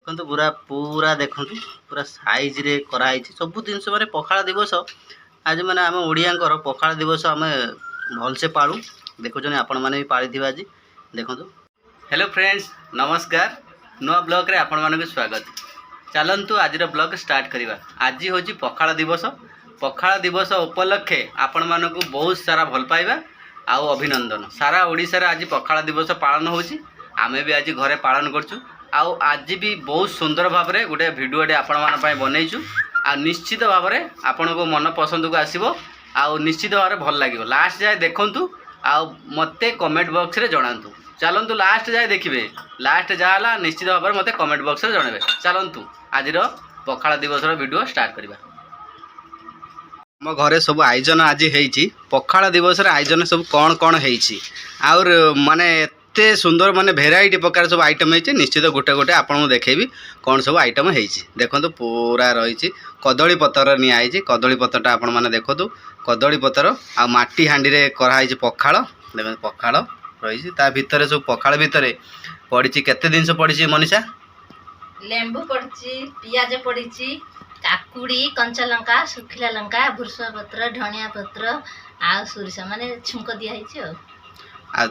देखो पूरा पूरा देखो पूरा साइज रे कराई सब जिनस माने पखाला दिवस आज माने आम ओडियांकर पखाला दिवस आम भलसे पालू देखुन आपण मैंने भी पाली आज देखो। हेलो फ्रेंड्स नमस्कार नुआ ब्लॉग रे आपण मानक स्वागत। चलतु आज ब्लॉग स्टार्ट करवा। आज हूँ पखाला दिवस उपलक्षे आपण मानक बहुत सारा भल पाइबा आउ अभिनंदन। सारा ओडिशा रे आज पखाला दिवस पालन होची आमे भी आज घरे पालन करछु। आउ आज भी बहुत सुंदर भाव में गोटे भिडियोटे आपण मान बनईचु आ निश्चित भाव में आपण को मन पसंद को आसीबो आउ निश्चित भाव में भल लागिबो। लास्ट जाए देखंतु आउ मते कमेंट बॉक्स रे जणांतु। चलंतु लास्ट जाए देखिबे लास्ट जाला निश्चित भाव में मते कमेंट बॉक्स रे जणाबे। चलंतु आज पखाला दिवस वीडियो स्टार्ट करवा। आम घरे सब आयोजन आज होईची पखाला दिवस आयोजन सब कौन कौन होईची और माने एते सुंदर माने भेराइटी प्रकार सब आइटम होईची। निश्चित गोटे गोटे आपन देखेबी कौन सब आइटम होईची। देखंतु पूरा रहीची कदली पतर निया आईची। कदली पतरटा आपन माने देखंतु कदली पतर आ माटी हांडी रे कराई पखाल। देखंतु पखाल रहीची ता भितरे सब पखाल भितरे पड़ीची केते जिंस पड़ीची मनीषा? लेंबू पड़ची, पियाज पड़ची, काकुड़ी, कंचा लंका, सुखिला लंका, भुर्सुआ पत्र, धनिया पत्र आ सोरिष माने छुंक दिया हिची आ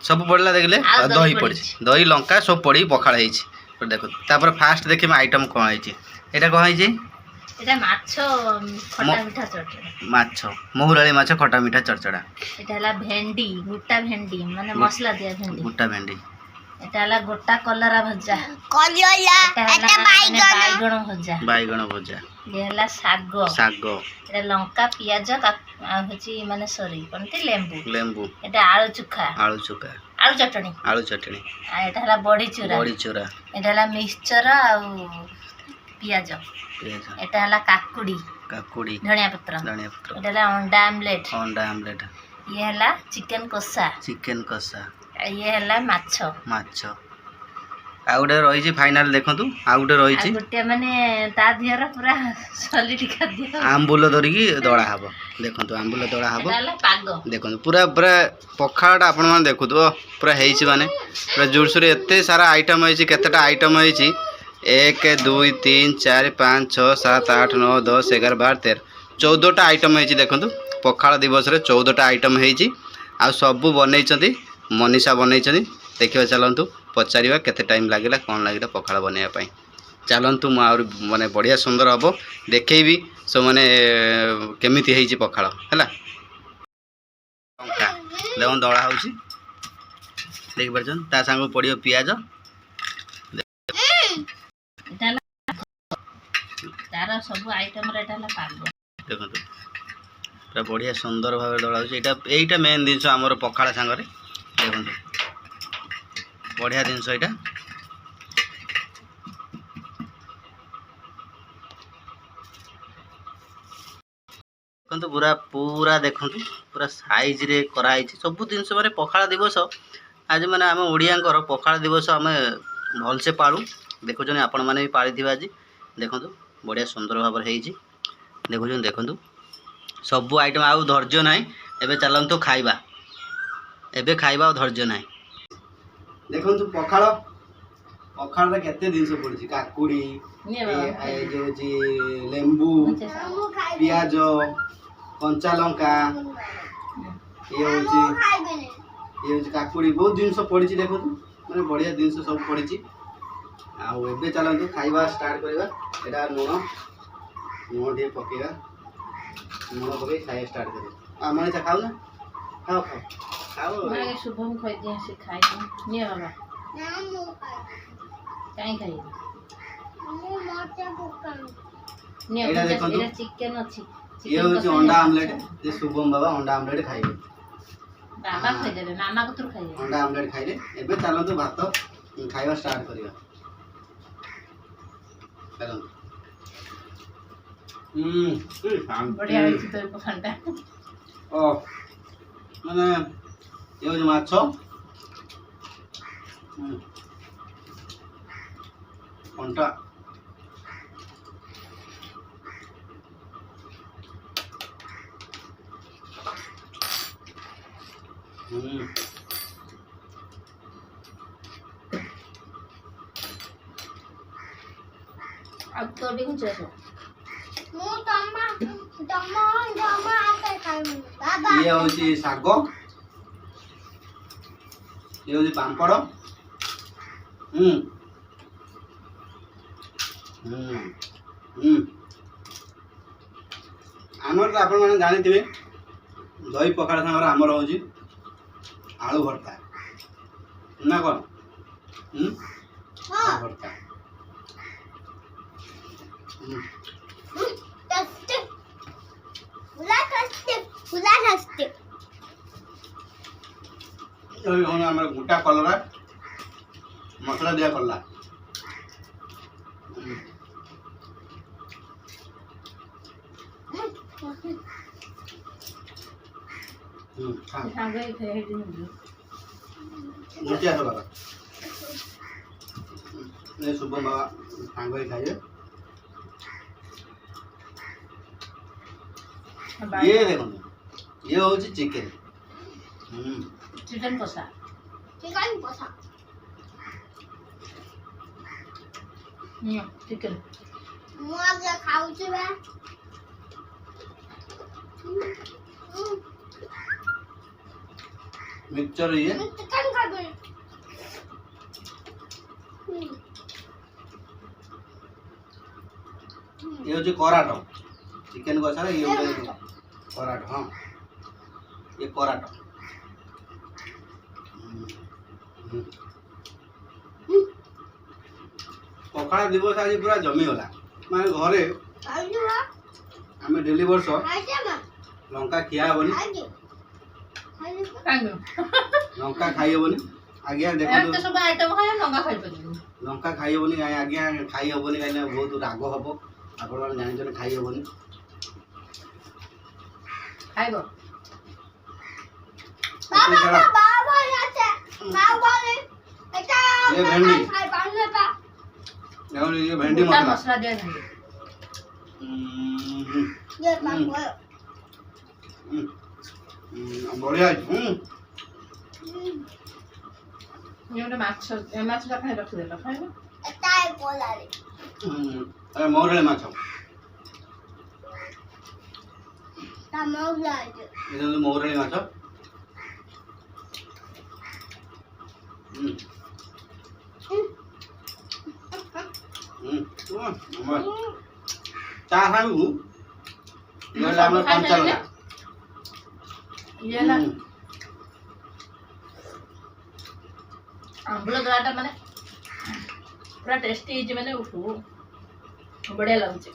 सब पड़ला देखले दही पड़ी दही लंका सब पड़ी पखाल होईची। देखो तापर फास्ट देखिमे आइटम कोन होईची। एटा कोन होईची? एटा माछो खट्टा मीठा चटचड़ा। माछो मोहुराली माछो खट्टा मीठा चटचड़ा। एटा हला भेंडी गोटा भेंडी माने मसला दिया भेंडी। गोटा भेंडी। एटा हला गोटा कलरा भजा। एटा बैगण भजा। बैगण भजा। ये हला साग। साग। एटा लंका पियाज होची माने सॉरी कोनते लेंबू। लेंबू। एटा आलू चोखा। आलू चोखा। आलू चटणी। आलू चटणी। आ एटा हला बड़ी चूरा। बड़ी चूरा। एटा हला मिक्सचर आ पियाज। पियाज। एटा हला काकुड़ी। काकुड़ी। धनिया पत्र। धनिया पत्र। एटा हला अंडा आमलेट। अंडा आमलेट। ये हला चिकन कषा। चिकन कषा। ये हला माछो। माछो आ गुटे रही फाइनाल देखंतु आ गुटे रही गुटे माने ता दिहर पूरा सॉलिड खाद्य आंबुल धरिकी दळा हबो। देखंतु आंबुल दळा हबो। एटा हला पागो। देखंतु पूरा पूरा पखाळटा आपण मान देखुतो पूरा हेइची माने पूरा जोरसोरे एते सारा आइटम हेइची। केतेटा item हेइची 1 2 3 4 5 6 7 8 9 10 11 12 13 14टा item हेइची। देखंतु पखाळ दिवस रे 14टा आइटम हेइची आ सब बनैचंती मनीषा बनैचंती। देखिबा चलंतु पचारिबा केते टाइम लागिला कोन लागिला पखाळ बनेया पई। चलंतु म और माने बढ़िया सुंदर हबो देखैबी सो माने केमिति हेइची पखाळ हैला। लंका लेवन दळा होउची देख परछन ता संग पडियो पियाज। एटा हला तारा सब आइटम रे एटा हला पागो। देखंतु पूरा बढ़िया सुंदर भाव दळा होउची। एटा मेन दिनस हमर पखाळ संग रे देखंतु बढ़िया जिनस एटा। देखो पूरा पूरा देखो पूरा साइज रे कराई सब जिनस माने पखाला दिवस आज माने आम ओडियांकर पखाला दिवस आम भलसे पालू देखुन आपण माने भी पाली आज देखो बढ़िया सुंदर भाव देखुन। देखो सब आइटम आउ धैर्य ना एबे चलंतु खाइबा। एबे खाइबा धैर्य ना देखो पखाल पखाल रे केते जिनस पड़छि काकुड़ी ए जो जी लेंबू पियाज कंचा लंका ये होची काकुड़ी बहुत जिनस पड़छि। देखो माने बढ़िया जिनस सब पड़छि आ एबे चलंतु खाइबा स्टार्ट करबा। एटा लूण दे पकेगा लूण पके खाइ स्टार्ट करबा। आ मनीषा खाऊ ना खाओ खाओ खाओ माने शुभम खइ दिया से खाइ नि बाबा ना मो खाइ खाइ मो माते भुकान नि एटा चिकन अछि। ये होची अंडा आमलेट। ये शुभम बाबा अंडा आमलेट खाइबे। बाबा खाइ देबे मामा को तो खाइ अंडा आमलेट खाइले। एबे चलंतु भात खाइबा स्टार्ट करिबा। चलंतु बढ़िया होची तो पखालटा। ओ माने ये होची माछो अंडा ଆଉ ତୋ ବି ଘୁଞ୍ଚେସ ये हूँ शाग ये हूँ पापड़ आमर तो आपण मैंने जानी थे दही पखाड़ सांगर आमर हूँ आलू भर्ता ना कौन आलू भर्ता गोटा कलरा मसला दिया कला ସାଙ୍ଗ ହେଇ ହେଇଠି बाबा शुभम बाबा सांग खाइए ये देखो ये हूँ चिकेन ଚିକେନ କଷା ଚିକେନ मिक्सचर ये हूँ कराट चिकेन कषा ये कराट हाँ ये कराट पखाड़ दिवस आज पूरा जमीगला माने घरे आम डेली वर्ष लंका खिया हेनी लंका खाई हेनी आज्ञा देखो सब आइटम खाए लंका खाई परिबो लंका खाई हेनी आज्ञा खाई हेनी कहीं बहुत राग हम आपण मैंने जान खाई हेनी खाइबो ये भेंडी ये भेंडी मसला दे भेंडी बढ़िया ये माछ माछटा खाइ रखिदेल खाइबो अरे मोरले माछ ये मोरले माछ चा खाऊ कंचा लगा ये ला आंबल गलाटा माने पूरा टेस्टी है माने उठू बढ़िया लगुचे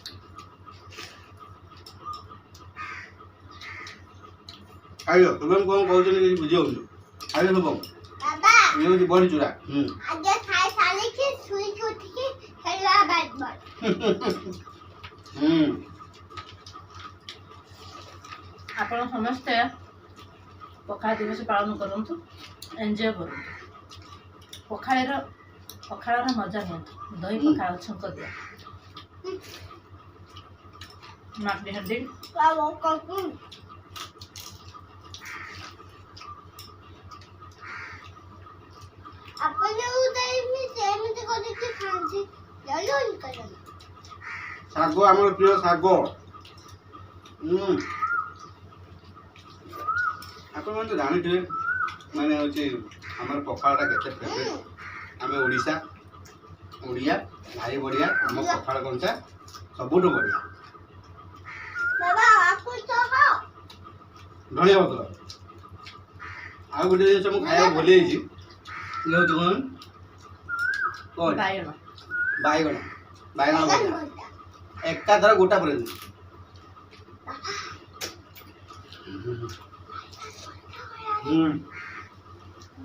आयो तुम कौन कहते हैं बुझे हो आयो शुभम ये हूँ बड़ी चूड़ा आगे खाई साले के सुई के उठ के खेलवा बैट बॉल आपण समस्ते पखाड़ दिवस पालन करंतु एंजॉय करंतु पखाड़र मजा नियंतु दही पखाड़ छंक दिया माकड़ी हड्डी बाबा ककू अपन उदय में सेमते को देखते खांसी जल्दी ही करना शाग आमर प्रिय शाग आपण मैंने जानी थे मैंने हूँ आमर पखाड़ा के फेवरेट आम ओडिशा ओडिया भाई बढ़िया आम पखाड़ कंचा सबुठ बढ़िया बाबा आपको तो हो धनिया पत्र आ गोटे जिन मुझे खाया भूली ये हूँ कौन बायण बैगण बैगण भजा एका थर गोटा पर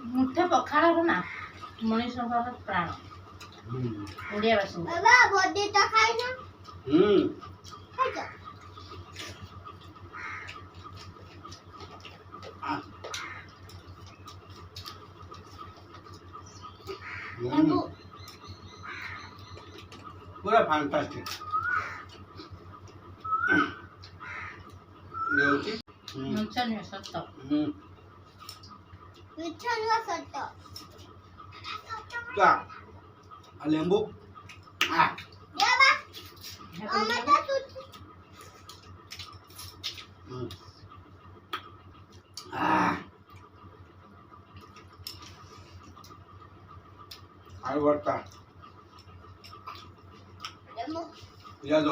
मुठे पखाड़ ना मनीष प्राण ओडिया बासिंदा बाबा बर्थडे तो खाई ना खाई जा पूरा फैंटास्टिक ये होची नुकसान है सत्त मिठा नुआ सत्ता का लेंबू या बा ଲେମ୍ବୁ ପିଆଜ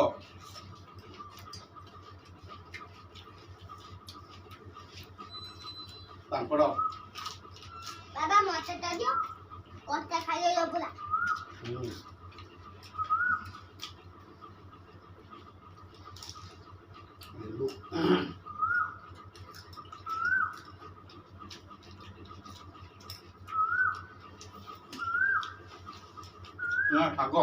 ପାମ୍ପଡ଼ ବାବା ମତେ ତ ଦିଅ କଟା ଖାଇଲେ ପୁରା ଲେମ୍ବୁ ନା ଶାଗ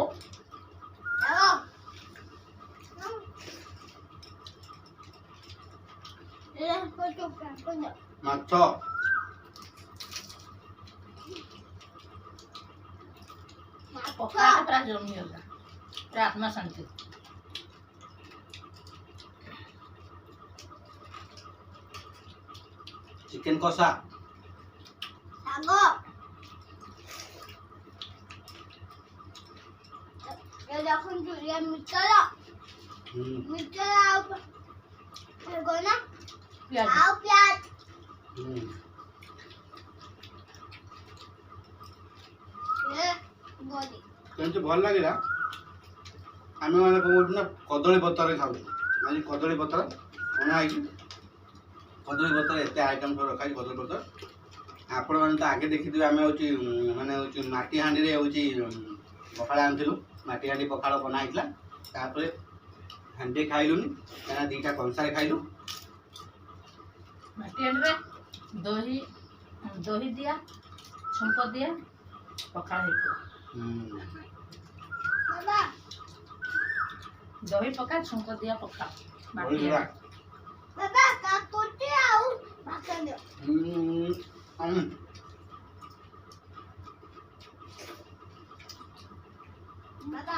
ଚାଲ ମାଛ ପଖାଳ ପୁରା ଜମିଗଲା ପୁରା ଆତ୍ମା ଶାନ୍ତି। ଚିକେନ କଷା ଶାଗ ଦେଖନ୍ତୁ ଇଏ ମିଠା ଆଉ ଗନା ପିଆଜ ଆଉ ପିଆଜ ବଡି କେମିତି ଭଲ ଲାଗିଲା ଆମେ ମାନେ କ'ଣ କରୁଛୁ ନା କଦଳୀ ପତ୍ରରେ ଖାଉଛୁ ଆଜି କଦଳୀ ପତ୍ର ଅଣା ହେଇଛି କଦଳୀ ପତ୍ର ଏତେ ଆଇଟମ୍ ସବୁ ରଖା ହେଇଛି କଦଳୀ ପତ୍ର ଆପଣମାନେ ତ ଆଗେ ଦେଖିଥିବେ ଆମେ ହେଉଛି ମାନେ ହେଉଛି ମାଟି ହାଣ୍ଡିରେ ହେଉଛି ପଖାଳ ଆଣିଥିଲୁ ମାଟି ହାଣ୍ଡି ପଖାଳ ବନା ହେଇଥିଲା ତାପରେ ହାଣ୍ଡି ଖାଇଲୁନି କାହିଁକିନା ଦୁଇଟା କଂସାରେ ଖାଇଲୁ ମାଟି ହାଣ୍ଡିରେ ଦହି ଦହି ଦିଆ ଛୁଙ୍କ ଦିଆ ପଖାଳ ହେଇଥିଲା। ବାବା ଦହି ପକା ଛୁଙ୍କ ଦିଆ ପଖାଳ ମାଟି ବଢ଼ିଥିଲା ବାବା କାକୁଡ଼ି ଆଉ ଭାତ ଦିଅ ବାବା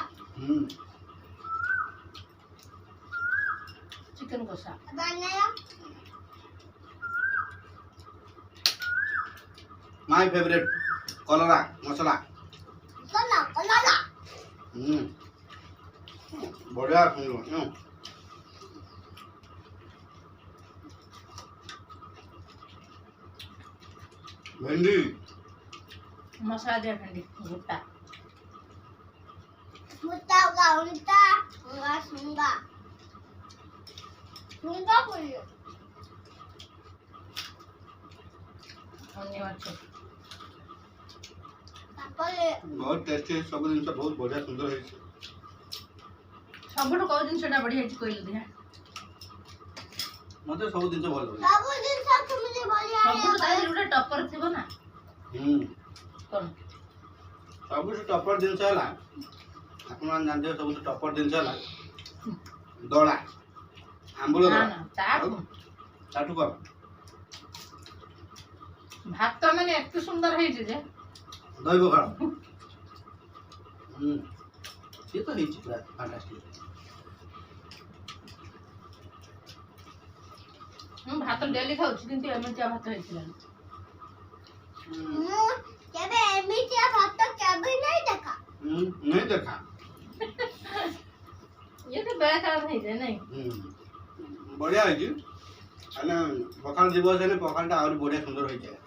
ଚିକେନ କଷା ବନାୟ ମାଇ ଫେଭରେଟ୍ କଲରା ମସଲା କଲା କଲା ବଢ଼ିଆ ଭେଣ୍ଡି ମସଲା ଦିଆ ଭେଣ୍ଡି ଗୋଟା ମୁଟା ଗାଉଁଟା ସୁଙ୍ଗା ସୁଙ୍ଗା ପଡ଼ିବ ଅନ୍ୟ ମାଛ ତାପରେ ବହୁତ ଟେଷ୍ଟି ହେଇଛି ସବୁ ଜିନିଷ ବହୁତ ବଢ଼ିଆ ସୁନ୍ଦର ହେଇଛି ସବୁଠୁ କୋଉ ଜିନିଷଟା ବଢିଆ ହେଇଛି କହିଲୁ ଦେଖିଆ ମୋତେ ସବୁ ଜିନିଷ ଭଲ ଲାଗୁଛି ସବୁ ଜିନିଷ କେମିତି ବଢ଼ିଆ ସବୁଠୁ ତା ଦେହରେ ଗୋଟେ ଟପର ଥିବ ନା କଣ ସବୁଠୁ ଟପର ଜିନିଷ ହେଲା ଆପଣମାନେ ଜାଣିଥିବେ ସବୁଠୁ ଟପର ଜିନିଷ ହେଲା ଦଳା ଆମ୍ବୁଲ ନା ଦଳା ନା ତାଠୁ ତାଠୁ କଣ ଭାତ ମାନେ ଏତେ ସୁନ୍ଦର ହେଇଛି ଯେ ଦହି ପଖାଳ ସିଏ ତ ହେଇଛି ପୁରା ଫାଣ୍ଟାଷ୍ଟିକ୍ ମୁଁ ଭାତ ଡେଲି ଖାଉଛି କିନ୍ତୁ ଏମିତିଆ ଭାତ ହେଇଥିଲା ମୁଁ କେବେ ଏମିତିଆ ଭାତ କେବେ ନାହିଁ ଦେଖା नहीं देखा ଇଏ ତ ବେଳେ କାଳ ହେଇଯାଏ ନାଇଁ बढ़िया है अने पखाल दिवस है पखालटा आहुरी बढ़िया सुंदर हो जाए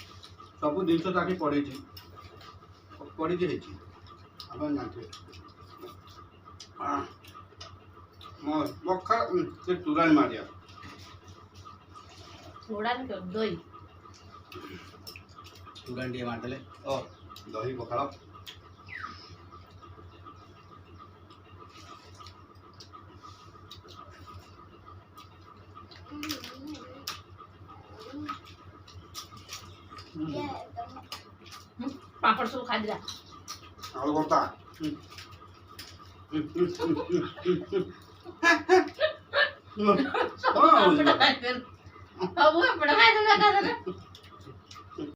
सब जिन ताकि पड़ी पड़ी आप जानते पखाल से तुरानी मारिया ଚୁଡ଼ାନି ଦହି तुरानी टे मारदे ओ दही पखाल ପାମ୍ପଡ଼ ସବୁ ଖାଇଦେଲା आलू भर्ता ସବୁ ପାମ୍ପଡ଼ ଖାଇଦେଲା ଏକାଥରେ